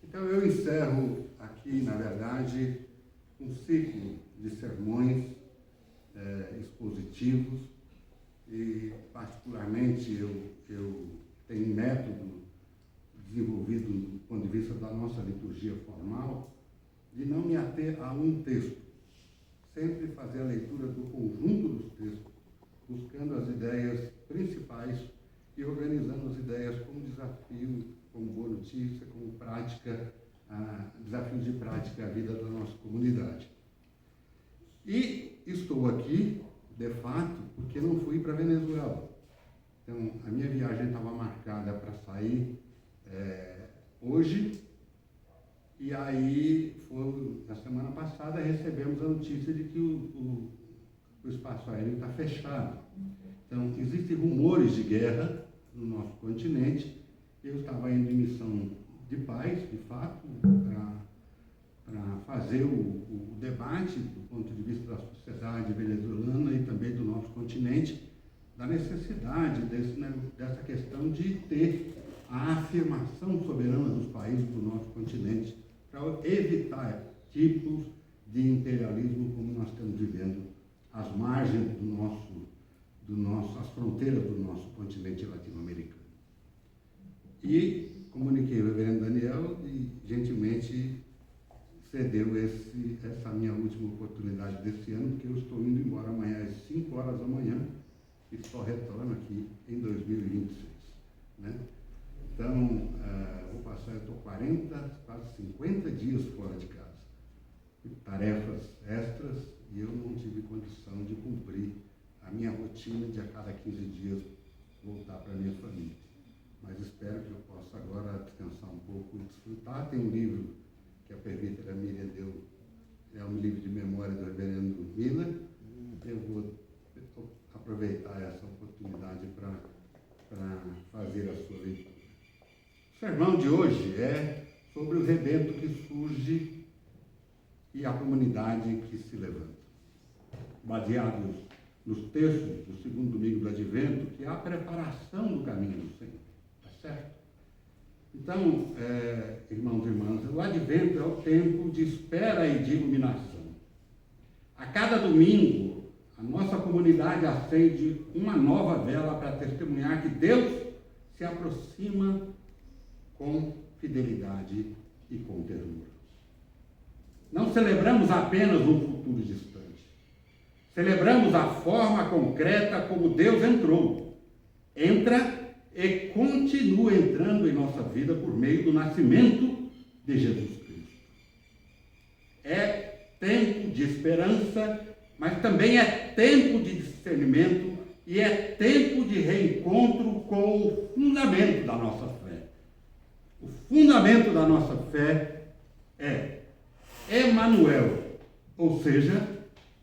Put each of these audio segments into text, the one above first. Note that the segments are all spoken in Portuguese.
Então eu encerro aqui, na verdade, um ciclo de sermões expositivos e, particularmente, eu tenho um método desenvolvido do ponto de vista da nossa liturgia formal de não me ater a um texto, sempre fazer a leitura do conjunto dos textos, buscando as ideias principais e organizando as ideias como desafio, como boa notícia, como prática, desafios de prática à vida da nossa comunidade. E estou aqui, de fato, porque não fui para a Venezuela. Então, a minha viagem estava marcada para sair hoje, e aí, na semana passada, recebemos a notícia de que o espaço aéreo está fechado. Então, existem rumores de guerra no nosso continente. Eu estava indo em missão de paz, de fato, para fazer o debate do ponto de vista da sociedade venezuelana e também do nosso continente, da necessidade dessa questão de ter a afirmação soberana dos países do nosso continente para evitar tipos de imperialismo como nós estamos vivendo às margens às fronteiras do nosso continente latino-americano. E comuniquei ao reverendo Daniel e gentilmente cedeu essa minha última oportunidade desse ano, porque eu estou indo embora amanhã às 5 horas da manhã e só retorno aqui em 2026. Né? Então, eu estou 40, quase 50 dias fora de casa. Tarefas extras e eu não tive condição de cumprir a minha rotina de a cada 15 dias voltar para a minha família. Mas espero que eu possa agora descansar um pouco e desfrutar. Tem um livro que a presbítera Miriam deu, é um livro de memória do reverendo Miller. Eu vou aproveitar essa oportunidade para fazer a sua leitura. O sermão de hoje é sobre o rebento que surge e a comunidade que se levanta. Baseados nos textos do segundo domingo do Advento, que é a preparação do caminho do Senhor. Tá certo? Então, irmãos e irmãs, o Advento é o tempo de espera e de iluminação. A cada domingo, a nossa comunidade acende uma nova vela para testemunhar que Deus se aproxima com fidelidade e com ternura. Não celebramos apenas um futuro distante. Celebramos a forma concreta como Deus entra e continua entrando em nossa vida por meio do nascimento de Jesus Cristo. É tempo de esperança, mas também é tempo de discernimento e é tempo de reencontro com o fundamento da nossa fé. O fundamento da nossa fé é Emanuel, ou seja,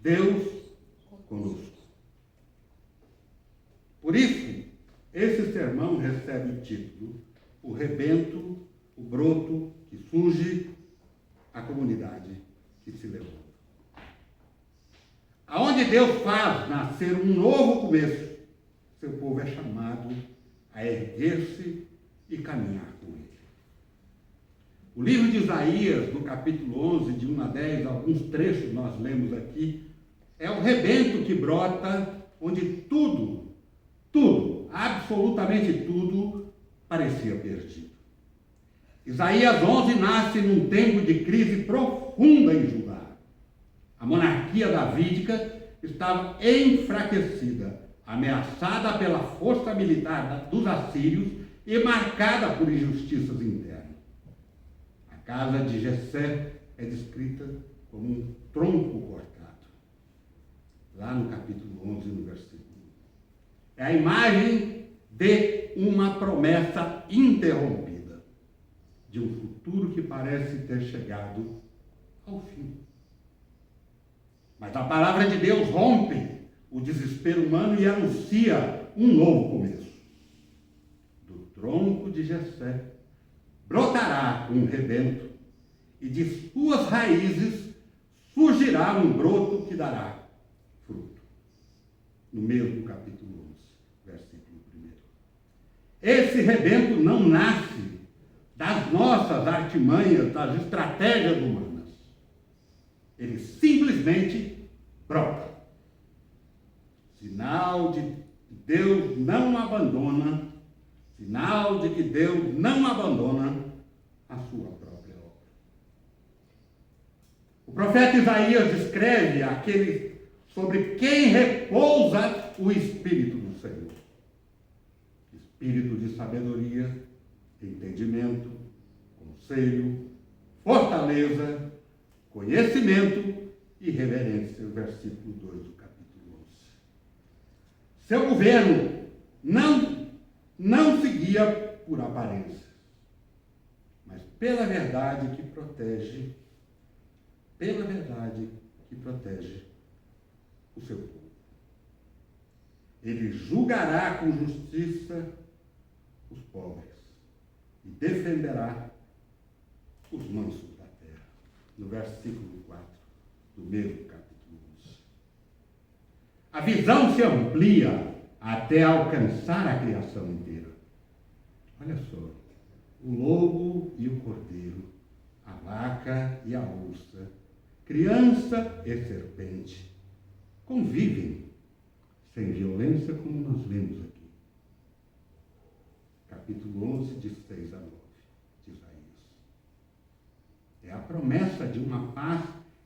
Deus conosco. Por isso, esse sermão recebe o título: o rebento, o broto que surge, a comunidade que se levanta. Aonde Deus faz nascer um novo começo, seu povo é chamado a erguer-se e caminhar com ele. O livro de Isaías, no capítulo 11, de 1 a 10, alguns trechos nós lemos aqui, é o rebento que brota onde tudo, absolutamente tudo, parecia perdido. Isaías 11 nasce num tempo de crise profunda em Judá. A monarquia davídica estava enfraquecida, ameaçada pela força militar dos assírios e marcada por injustiças internas. A casa de Jessé é descrita como um tronco cortado, lá no capítulo 11, no versículo 1. É a imagem de uma promessa interrompida, de um futuro que parece ter chegado ao fim. Mas a palavra de Deus rompe o desespero humano e anuncia um novo começo. Do tronco de Jessé brotará um rebento, e de suas raízes surgirá um broto que dará fruto. No mesmo capítulo 11, versículo 1. Esse rebento não nasce das nossas artimanhas, das estratégias humanas. Ele simplesmente brota. Sinal de que Deus não abandona, sinal de que Deus não abandona a sua própria obra. O profeta Isaías descreve aquele sobre quem repousa o Espírito do Senhor. Espírito de sabedoria, entendimento, conselho, fortaleza, conhecimento e reverência. O versículo 2 do capítulo 11. Seu governo não seguia por aparências, mas pela verdade que protege o seu povo. Ele julgará com justiça os pobres e defenderá os mansos da terra. No versículo 4 do mesmo capítulo 11. A visão se amplia até alcançar a criação inteira. Olha só, o lobo e o cordeiro, a vaca e a ursa, criança e serpente, convivem sem violência, como nós lemos aqui. Capítulo 11, de 6 a 9, de Isaías. É a promessa de uma paz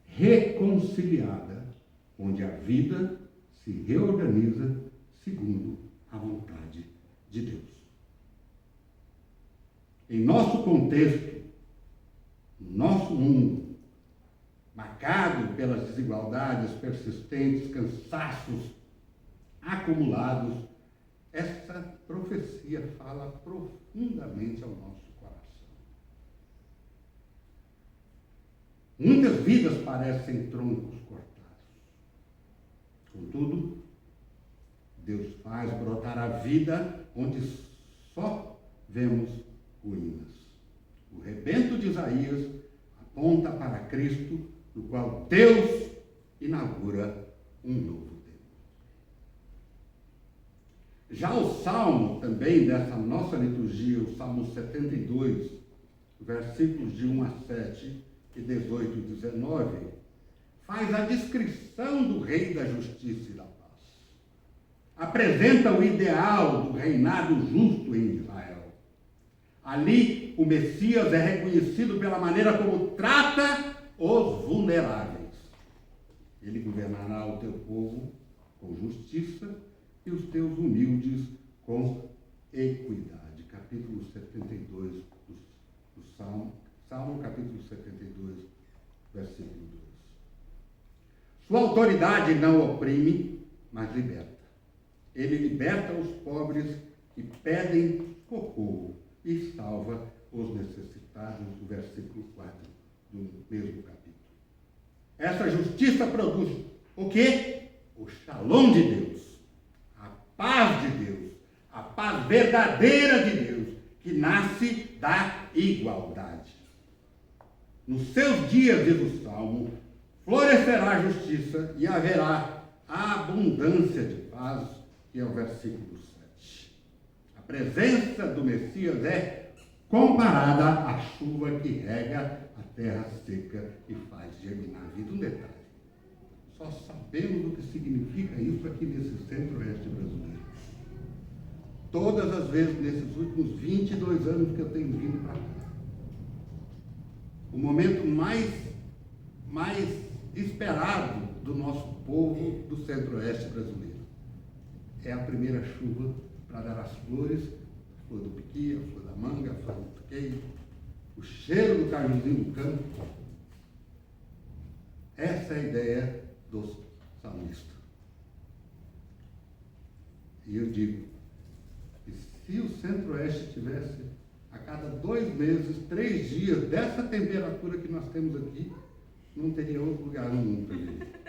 reconciliada, onde a vida se reorganiza segundo a vontade de Deus. Em nosso contexto, no nosso mundo, marcado pelas desigualdades persistentes, cansaços acumulados, essa profecia fala profundamente ao nosso coração. Muitas vidas parecem troncos cortados. Contudo, Deus faz brotar a vida onde só vemos ruínas. O rebento de Isaías aponta para Cristo, no qual Deus inaugura um novo tempo. Já o Salmo também dessa nossa liturgia, o Salmo 72, versículos de 1 a 7 e 18 e 19, faz a descrição do Rei da Justiça e da Paz. Apresenta o ideal do reinado justo em Israel. Ali, o Messias é reconhecido pela maneira como trata os vulneráveis. Ele governará o teu povo com justiça e os teus humildes com equidade. Capítulo 72 do Salmo, capítulo 72, versículo 2. Sua autoridade não oprime, mas liberta. Ele liberta os pobres que pedem socorro e salva os necessitados, do versículo 4 do mesmo capítulo. Essa justiça produz o quê? O shalom de Deus, a paz de Deus, a paz verdadeira de Deus, que nasce da igualdade. Nos seus dias, diz o Salmo, florescerá a justiça e haverá a abundância de paz, que é o versículo 7. A presença do Messias é comparada à chuva que rega a terra seca e faz germinar a vida. Um detalhe, só sabemos o que significa isso aqui nesse centro-oeste brasileiro. Todas as vezes, nesses últimos 22 anos que eu tenho vindo para cá, o momento mais esperado do nosso povo do centro-oeste brasileiro é a primeira chuva para dar as flores, a flor do piqui, a flor da manga, a flor do piqueiro, o cheiro do cajuzinho do campo. Essa é a ideia dos salmistas. E eu digo, que se o centro-oeste tivesse a cada 2 meses, 3 dias dessa temperatura que nós temos aqui, não teria outro lugar no mundo para viver.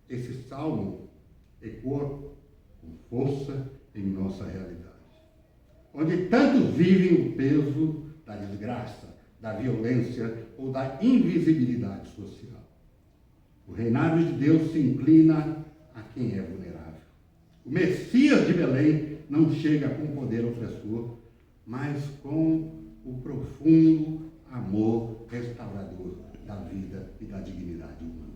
Esse salmo ecoa com força em nossa realidade, onde tantos vivem o peso da desgraça, da violência ou da invisibilidade social. O reinado de Deus se inclina a quem é vulnerável. O Messias de Belém não chega com poder opressor, mas com o profundo amor restaurador da vida e da dignidade humana.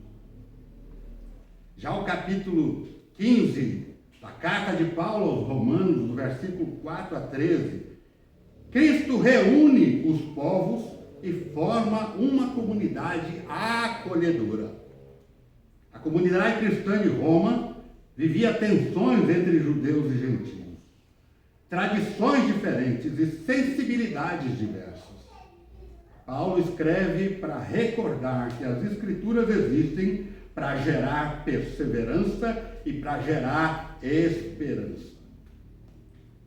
Já o capítulo 15 da carta de Paulo aos Romanos, do versículo 4 a 13, Cristo reúne os povos e forma uma comunidade acolhedora. A comunidade cristã de Roma vivia tensões entre judeus e gentios, tradições diferentes e sensibilidades diversas. Paulo escreve para recordar que as Escrituras existem para gerar perseverança e para gerar esperança.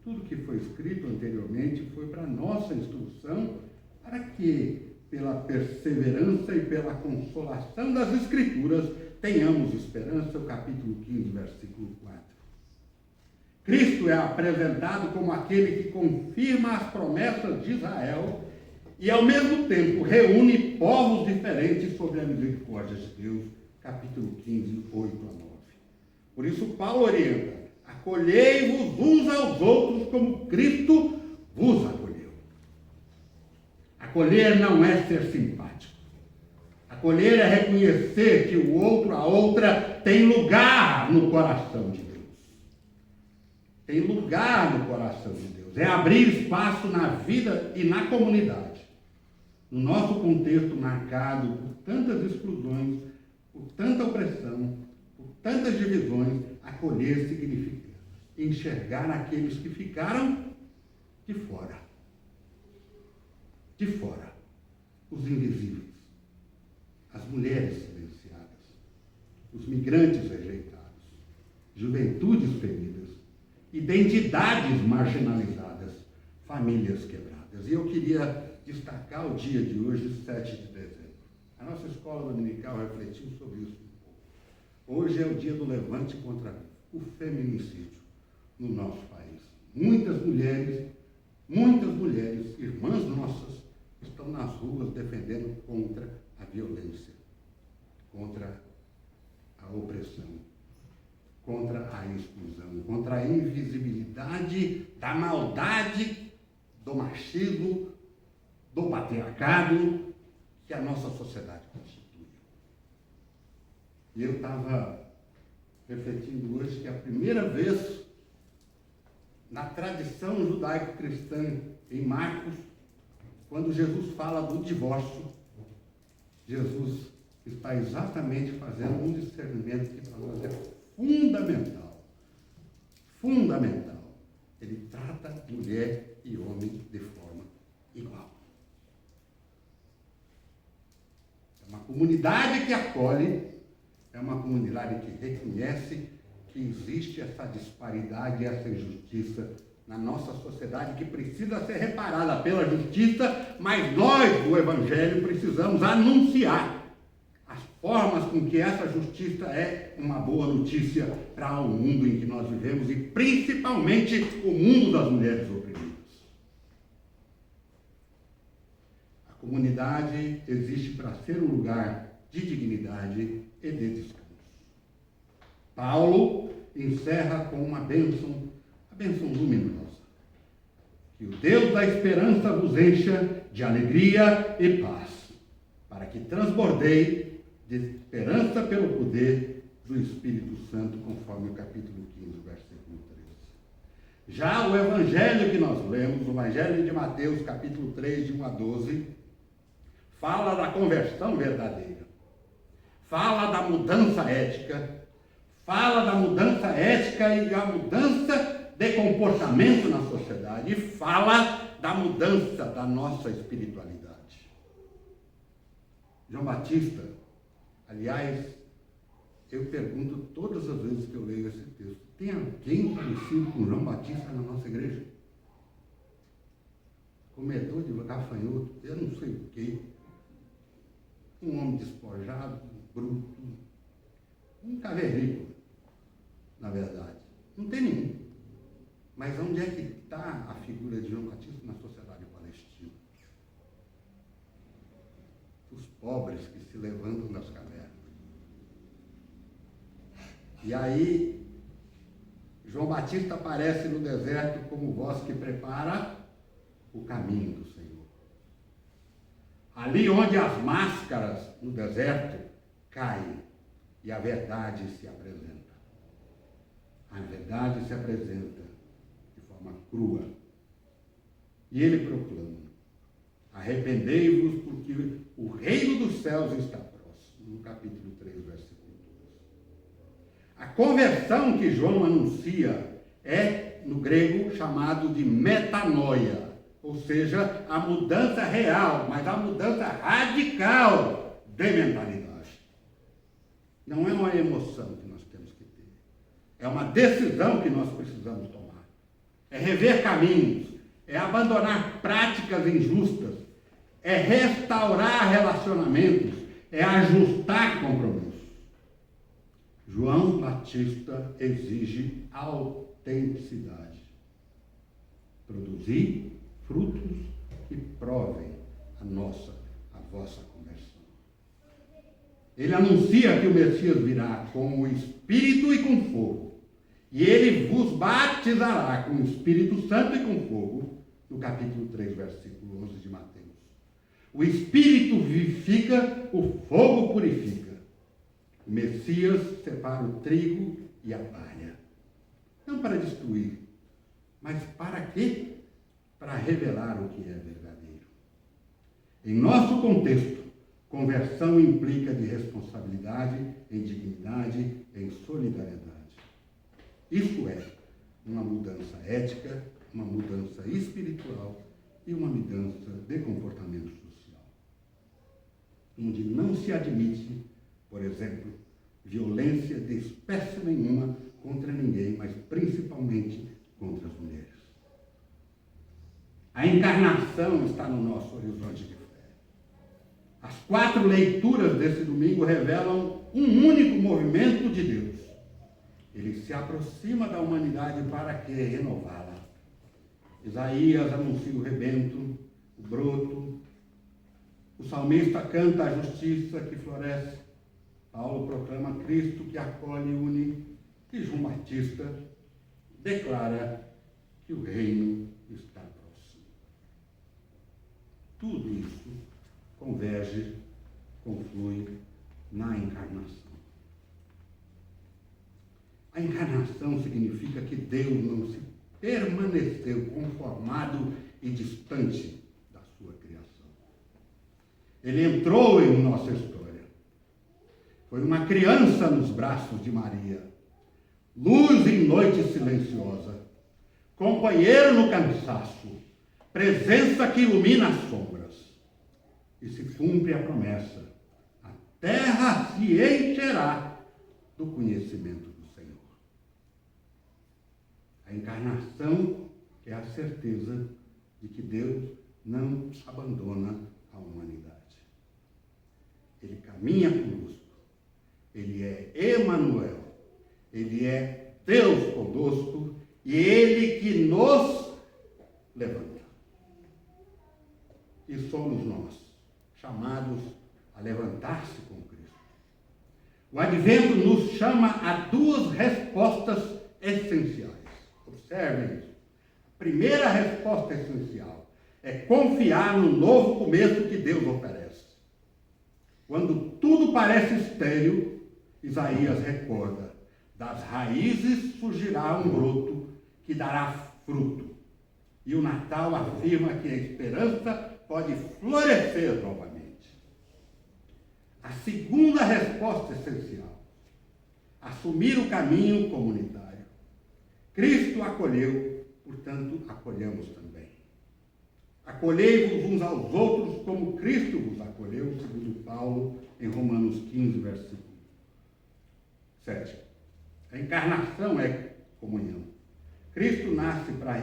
Tudo que foi escrito anteriormente foi para nossa instrução, para que, pela perseverança e pela consolação das Escrituras, tenhamos esperança. O capítulo 15, versículo 4. Cristo é apresentado como aquele que confirma as promessas de Israel e, ao mesmo tempo, reúne povos diferentes sobre a misericórdia de Deus. Capítulo 15, 8 a 9. Por isso, Paulo orienta: acolhei-vos uns aos outros como Cristo vos acolheu. Acolher não é ser simpático. Acolher é reconhecer que o outro, a outra, tem lugar no coração de Deus. Tem lugar no coração de Deus. É abrir espaço na vida e na comunidade. No nosso contexto marcado por tantas exclusões, por tanta opressão, por tantas divisões, acolher significa enxergar aqueles que ficaram de fora. De fora. Os invisíveis. As mulheres silenciadas. Os migrantes rejeitados. Juventudes feridas. Identidades marginalizadas. Famílias quebradas. E eu queria destacar o dia de hoje, 7 de dezembro. A nossa escola dominical refletiu sobre isso um pouco. Hoje é o dia do levante contra o feminicídio no nosso país. Muitas mulheres, irmãs nossas, estão nas ruas defendendo contra a violência, contra a opressão, contra a exclusão, contra a invisibilidade da maldade, do machismo, do patriarcado que a nossa sociedade constitui. E eu estava refletindo hoje que a primeira vez na tradição judaico-cristã, em Marcos, quando Jesus fala do divórcio, Jesus está exatamente fazendo um discernimento que para nós é fundamental. Fundamental. Ele trata mulher e homem de forma igual. É uma comunidade que acolhe, é uma comunidade que reconhece que existe essa disparidade, essa injustiça na nossa sociedade que precisa ser reparada pela justiça, mas nós do Evangelho precisamos anunciar as formas com que essa justiça é uma boa notícia para o mundo em que nós vivemos e principalmente o mundo das mulheres oprimidas. A comunidade existe para ser um lugar de dignidade e de descanso. Paulo encerra com uma bênção, a bênção luminosa. Que o Deus da esperança vos encha de alegria e paz, para que transbordei de esperança pelo poder do Espírito Santo, conforme o capítulo 15, versículo 13. Já o Evangelho que nós lemos, o Evangelho de Mateus, capítulo 3, de 1 a 12, fala da conversão verdadeira, fala da mudança ética, fala da mudança ética e da mudança de comportamento na sociedade, e fala da mudança da nossa espiritualidade. João Batista, aliás, eu pergunto todas as vezes que eu leio esse texto, tem alguém parecido com João Batista na nossa igreja? Comedor de gafanhoto, eu não sei o quê, um homem despojado, bruto, um cavernícola, na verdade. Não tem nenhum. Mas onde é que está a figura de João Batista na sociedade palestina? Os pobres que se levantam das cavernas. E aí, João Batista aparece no deserto como voz que prepara o caminho do Senhor. Ali onde as máscaras no deserto caem e a verdade se apresenta. A verdade se apresenta de forma crua. E ele proclama: arrependei-vos, porque o reino dos céus está próximo. No capítulo 3, versículo 12. A conversão que João anuncia é, no grego, chamado de metanoia, ou seja, a mudança real, mas a mudança radical de mentalidade. Não é uma emoção que nós temos que ter, é uma decisão que nós precisamos tomar. É rever caminhos, é abandonar práticas injustas, é restaurar relacionamentos, é ajustar compromissos. João Batista exige autenticidade. Produzir frutos que provem a vossa conversão. Ele anuncia que o Messias virá com o Espírito e com fogo. E ele vos batizará com o Espírito Santo e com fogo, no capítulo 3, versículo 11 de Mateus. O Espírito vivifica, o fogo purifica. O Messias separa o trigo e a palha. Não para destruir, mas para quê? Para revelar o que é verdadeiro. Em nosso contexto, conversão implica de responsabilidade, em dignidade, em solidariedade. Isso é uma mudança ética, uma mudança espiritual e uma mudança de comportamento social. Onde não se admite, por exemplo, violência de espécie nenhuma contra ninguém, mas principalmente contra as mulheres. A encarnação está no nosso horizonte de fé. As 4 leituras desse domingo revelam um único movimento de Deus. Ele se aproxima da humanidade para que renová-la. Isaías anuncia o rebento, o broto. O salmista canta a justiça que floresce. Paulo proclama Cristo que acolhe e une. E João Batista declara que o reino está próximo. Tudo isso converge, conflui na encarnação. A encarnação significa que Deus não se permaneceu conformado e distante da sua criação. Ele entrou em nossa história. Foi uma criança nos braços de Maria, luz em noite silenciosa, companheiro no cansaço, presença que ilumina as sombras. E se cumpre a promessa: a terra se encherá do conhecimento do Senhor. A encarnação é a certeza de que Deus não abandona a humanidade. Ele caminha conosco. Ele é Emanuel. Ele é Deus conosco e Ele que nos levanta. E somos nós, chamados a levantar-se com Cristo. O Advento nos chama a 2 respostas essenciais. Observem isso. A primeira resposta essencial é confiar no novo começo que Deus oferece. Quando tudo parece estéril, Isaías recorda: das raízes surgirá um broto que dará fruto. E o Natal afirma que a esperança pode florescer novamente. A segunda resposta essencial: assumir o caminho comunitário. Cristo acolheu, portanto, acolhamos também. Acolhei-vos uns aos outros como Cristo vos acolheu, segundo Paulo, em Romanos 15, versículo 7. A encarnação é comunhão. Cristo nasce para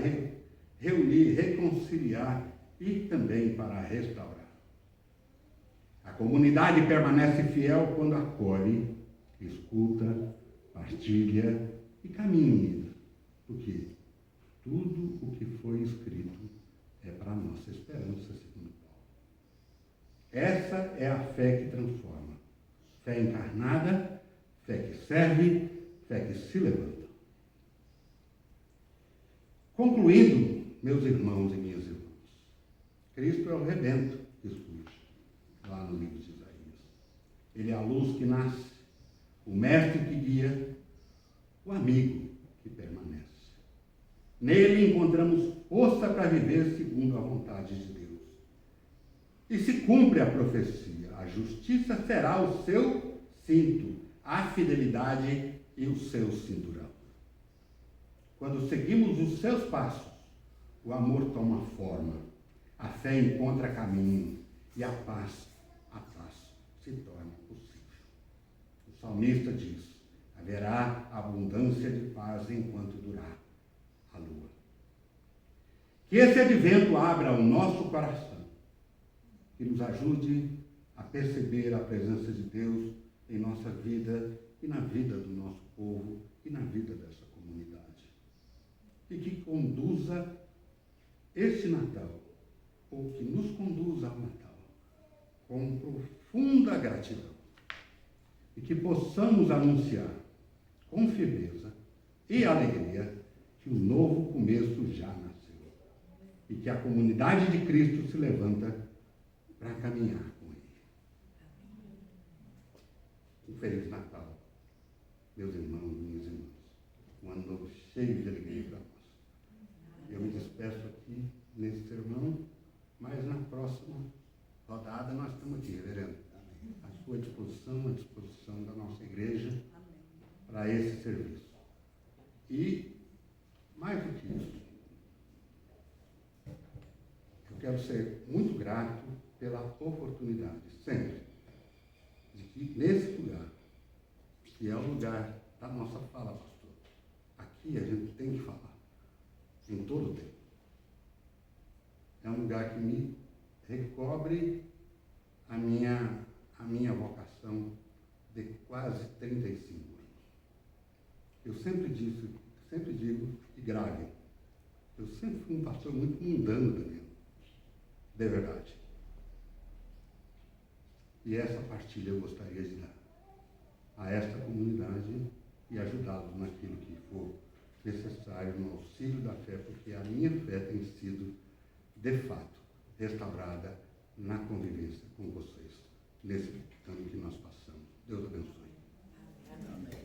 reunir, reconciliar e também para restaurar. A comunidade permanece fiel quando acolhe, escuta, partilha e caminha unida. Porque tudo o que foi escrito é para a nossa esperança, segundo Paulo. Essa é a fé que transforma. Fé encarnada, fé que serve, fé que se levanta. Concluindo, meus irmãos e minhas irmãs, Cristo é o rebento que surge lá no livro de Isaías. Ele é a luz que nasce, o mestre que guia, o amigo que permanece. Nele encontramos força para viver segundo a vontade de Deus. E se cumpre a profecia, a justiça será o seu cinto, a fidelidade e o seu cinturão. Quando seguimos os seus passos, o amor toma forma, a fé encontra caminho e a paz se torna possível. O salmista diz: haverá abundância de paz enquanto durar a lua. Que esse advento abra o nosso coração, que nos ajude a perceber a presença de Deus em nossa vida e na vida do nosso povo e na vida dessa comunidade. E que conduza esse Natal, ou que nos conduza ao Natal, com profunda gratidão. E que possamos anunciar com firmeza e alegria que o novo começo já nasceu. E que a comunidade de Cristo se levanta para caminhar com Ele. Um Feliz Natal, meus irmãos e minhas irmãs. Um ano novo cheio de alegria para nós. Eu me despeço aqui nesse sermão, mas na próxima rodada nós estamos aqui, reverendo. À sua disposição, à disposição da nossa igreja para esse serviço. E, mais do que isso, eu quero ser muito grato pela oportunidade, sempre, de que nesse lugar, que é o lugar da nossa fala, pastor, aqui a gente tem que falar, em todo o tempo. É um lugar que me recobre a minha vocação de quase 35 anos. Eu sempre digo, e grave, eu sempre fui um pastor muito mundano, Daniel, de verdade. E essa partilha eu gostaria de dar a esta comunidade e ajudá-los naquilo que for necessário no auxílio da fé, porque a minha fé tem sido, de fato, restaurada na convivência com vocês, nesse ano que nós passamos. Deus abençoe. Amém.